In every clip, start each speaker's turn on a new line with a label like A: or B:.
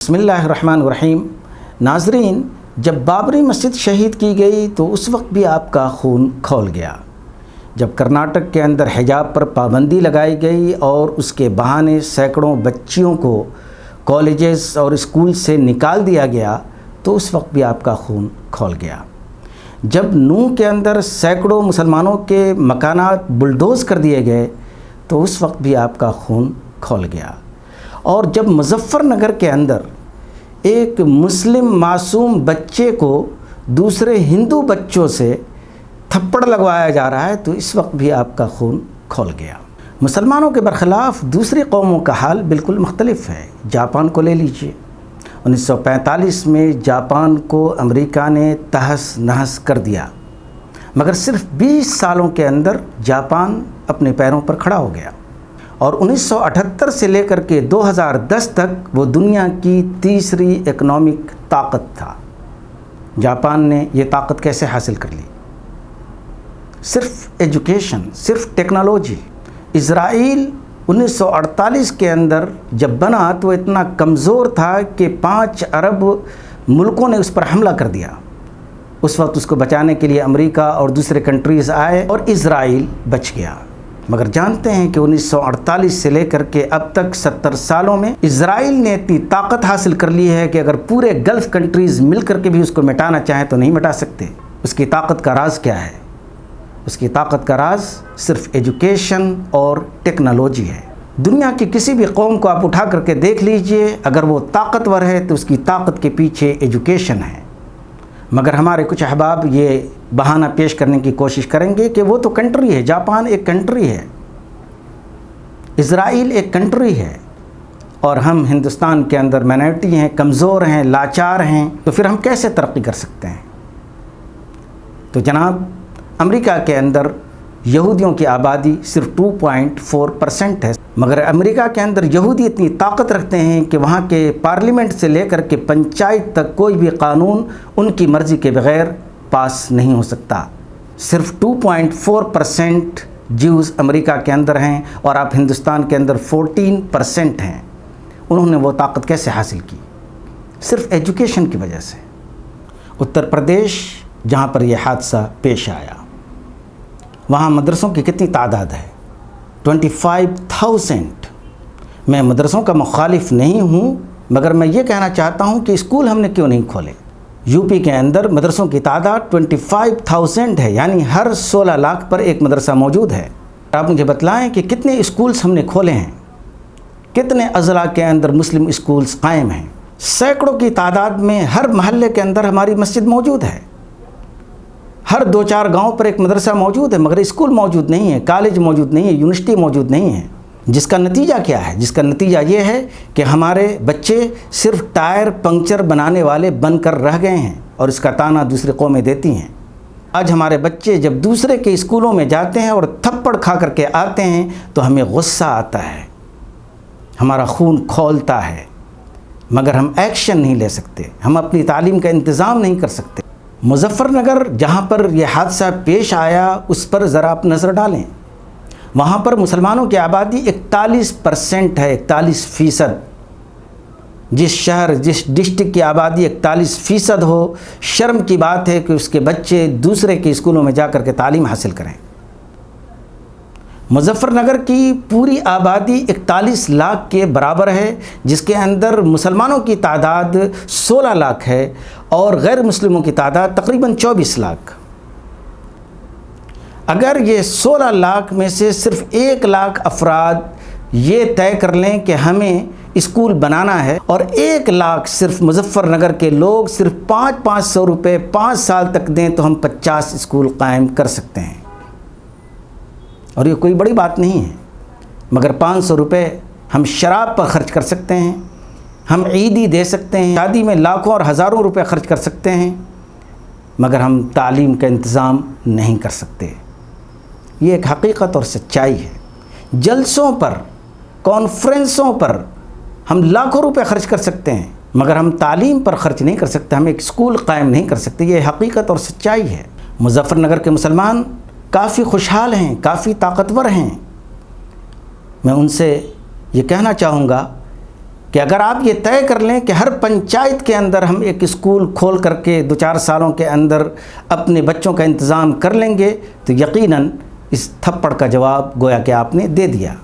A: बिस्मिल्लाहिर्रहमानिर्रहीम। नाज़रीन, जब बाबरी मस्जिद शहीद की गई तो उस वक्त भी आपका खून खौल गया। जब कर्नाटक के अंदर हिजाब पर पाबंदी लगाई गई और उसके बहाने सैकड़ों बच्चियों को कॉलेजेस और स्कूल से निकाल दिया गया तो उस वक्त भी आपका खून खौल गया। जब नूह के अंदर सैकड़ों मुसलमानों के मकानात बुलडोज़ कर दिए गए तो उस वक्त भी आपका खून खौल गया। और जब मुज़फ़्फ़रनगर के अंदर एक मुस्लिम मासूम बच्चे को दूसरे हिंदू बच्चों से थप्पड़ लगवाया जा रहा है तो इस वक्त भी आपका खून खौल गया। मुसलमानों के बरखिलाफ़ दूसरी कौमों का हाल बिल्कुल मुख्तलिफ है। जापान को ले लीजिए, 1945 में जापान को अमेरिका ने तहस नहस कर दिया, मगर सिर्फ 20 सालों के अंदर जापान अपने पैरों पर खड़ा हो गया और 1978 से लेकर के 2010 तक वो दुनिया की तीसरी इकनॉमिक ताकत था। जापान ने ये ताकत कैसे हासिल कर ली? सिर्फ एजुकेशन, सिर्फ टेक्नोलॉजी। इज़राइल 1948 के अंदर जब बना तो इतना कमज़ोर था कि 5 अरब मुल्कों ने उस पर हमला कर दिया। उस वक्त उसको बचाने के लिए अमेरिका और दूसरे कंट्रीज़ आए और इज़राइल बच गया। मगर जानते हैं कि 1948 से लेकर के अब तक 70 सालों में इज़राइल ने इतनी ताकत हासिल कर ली है कि अगर पूरे गल्फ़ कंट्रीज़ मिल कर के भी उसको मिटाना चाहें तो नहीं मिटा सकते। उसकी ताकत का राज क्या है? उसकी ताकत का राज सिर्फ एजुकेशन और टेक्नोलॉजी है। दुनिया की किसी भी कौम को आप उठा करके देख लीजिए, अगर वो ताकतवर है तो उसकी ताकत के पीछे एजुकेशन है। मगर हमारे कुछ अहबाब ये बहाना पेश करने की कोशिश करेंगे कि वो तो कंट्री है, जापान एक कंट्री है, इज़राइल एक कंट्री है और हम हिंदुस्तान के अंदर माइनॉरिटी हैं, कमज़ोर हैं, लाचार हैं, तो फिर हम कैसे तरक्की कर सकते हैं? तो जनाब, अमेरिका के अंदर यहूदियों की आबादी सिर्फ 2.4% है, मगर अमेरिका के अंदर यहूदी इतनी ताकत रखते हैं कि वहाँ के पार्लियामेंट से लेकर के पंचायत तक कोई भी कानून उनकी मर्ज़ी के बग़ैर पास नहीं हो सकता। सिर्फ 2.4% ज्यूज़ अमेरिका के अंदर हैं और आप हिंदुस्तान के अंदर 14% हैं। उन्होंने वो ताकत कैसे हासिल की? सिर्फ एजुकेशन की वजह से। उत्तर प्रदेश जहाँ पर यह हादसा पेश आया, वहाँ मदरसों की कितनी तादाद है? 25,000। मैं मदरसों का मुखालिफ नहीं हूँ, मगर मैं ये कहना चाहता हूँ कि स्कूल हमने क्यों नहीं खोले? यूपी के अंदर मदरसों की तादाद 25,000 है, यानी हर 16 लाख पर एक मदरसा मौजूद है। आप मुझे बतलाएं कि कितने स्कूल्स हमने खोले हैं, कितने अज़ला के अंदर मुस्लिम स्कूल्स कायम हैं। सैकड़ों की तादाद में हर महल्ले के अंदर हमारी मस्जिद मौजूद है, हर 2-4 गांव पर एक मदरसा मौजूद है, मगर स्कूल मौजूद नहीं है, कॉलेज मौजूद नहीं है, यूनिवर्सिटी मौजूद नहीं है। जिसका नतीजा क्या है? जिसका नतीजा ये है कि हमारे बच्चे सिर्फ टायर पंक्चर बनाने वाले बनकर रह गए हैं और इसका ताना दूसरी कौमें देती हैं। आज हमारे बच्चे जब दूसरे के स्कूलों में जाते हैं और थप्पड़ खा करके आते हैं तो हमें गुस्सा आता है, हमारा खून खौलता है, मगर हम एक्शन नहीं ले सकते, हम अपनी तालीम का इंतज़ाम नहीं कर सकते। मुज़फ़्फ़रनगर जहाँ पर यह हादसा पेश आया उस पर ज़रा आप नज़र डालें। वहाँ पर मुसलमानों की आबादी 41% है, 41%। जिस शहर, जिस डिस्ट्रिक्ट की आबादी 41% हो, शर्म की बात है कि उसके बच्चे दूसरे के स्कूलों में जाकर के तालीम हासिल करें। मुज़फ़्फ़रनगर की पूरी आबादी 41 लाख के बराबर है, जिसके अंदर मुसलमानों की तादाद 16 लाख है और गैर मुस्लिमों की तादाद तकरीबन 24 लाख। अगर ये 16 लाख में से सिर्फ 1 लाख अफराद ये तय कर लें कि हमें स्कूल बनाना है और 1 लाख सिर्फ मुज़फ़्फ़रनगर के लोग सिर्फ 500 रुपये 5 साल तक दें तो हम 50 स्कूल कायम कर सकते हैं। और ये कोई बड़ी बात नहीं है, मगर 500 रुपये हम शराब पर ख़र्च कर सकते हैं, हम ईदी दे सकते हैं, शादी में लाखों और हज़ारों रुपए ख़र्च कर सकते हैं, मगर हम तालीम का इंतज़ाम नहीं कर सकते। ये एक हकीकत और सच्चाई है। जलसों पर, कॉन्फ्रेंसों पर हम लाखों रुपए ख़र्च कर सकते हैं, मगर हम तालीम पर ख़र्च नहीं कर सकते, हम एक स्कूल कायम नहीं कर सकते। ये हकीकत और सच्चाई है। मुज़फ़्फ़रनगर के मुसलमान काफ़ी खुशहाल हैं, काफ़ी ताकतवर हैं। मैं उनसे ये कहना चाहूँगा کہ اگر آپ یہ طے کر لیں کہ ہر پنچایت کے اندر ہم ایک اسکول کھول کر کے 2-4 سالوں کے اندر اپنے بچوں کا انتظام کر لیں گے تو یقیناً اس تھپڑ کا جواب گویا کہ آپ نے دے دیا۔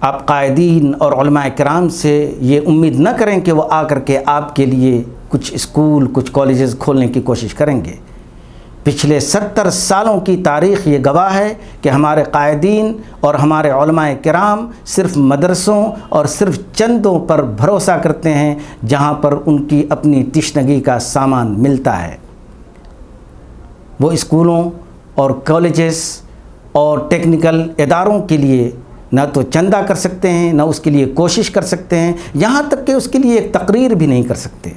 A: آپ قائدین اور علماء کرام سے یہ امید نہ کریں کہ وہ آ کر کے آپ کے لیے کچھ اسکول کچھ کالجز کھولنے کی کوشش کریں گے۔ پچھلے 70 سالوں کی تاریخ یہ گواہ ہے کہ ہمارے قائدین اور ہمارے علماء کرام صرف مدرسوں اور صرف چندوں پر بھروسہ کرتے ہیں جہاں پر ان کی اپنی تشنگی کا سامان ملتا ہے۔ وہ اسکولوں اور کالجز اور ٹیکنیکل اداروں کے لیے نہ تو چندہ کر سکتے ہیں، نہ اس کے لیے کوشش کر سکتے ہیں، یہاں تک کہ اس کے لیے ایک تقریر بھی نہیں کر سکتے۔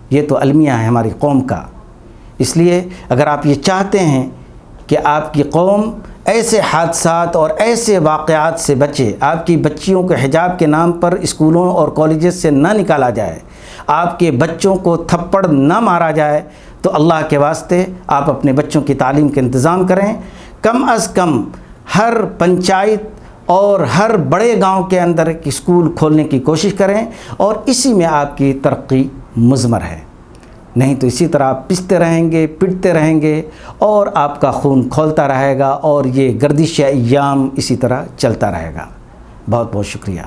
A: یہ تو المیہ ہے ہماری قوم کا۔ اس لیے اگر آپ یہ چاہتے ہیں کہ آپ کی قوم ایسے حادثات اور ایسے واقعات سے بچے، آپ کی بچیوں کو حجاب کے نام پر اسکولوں اور کالجز سے نہ نکالا جائے، آپ کے بچوں کو تھپڑ نہ مارا جائے، تو اللہ کے واسطے آپ اپنے بچوں کی تعلیم کا انتظام کریں۔ کم از کم ہر پنچایت اور ہر بڑے گاؤں کے اندر ایک اسکول کھولنے کی کوشش کریں، اور اسی میں آپ کی ترقی مضمر ہے۔ نہیں تو اسی طرح آپ پستے رہیں گے، پٹتے رہیں گے، اور آپ کا خون کھولتا رہے گا، اور یہ گردش ایام اسی طرح چلتا رہے گا۔ بہت بہت شکریہ۔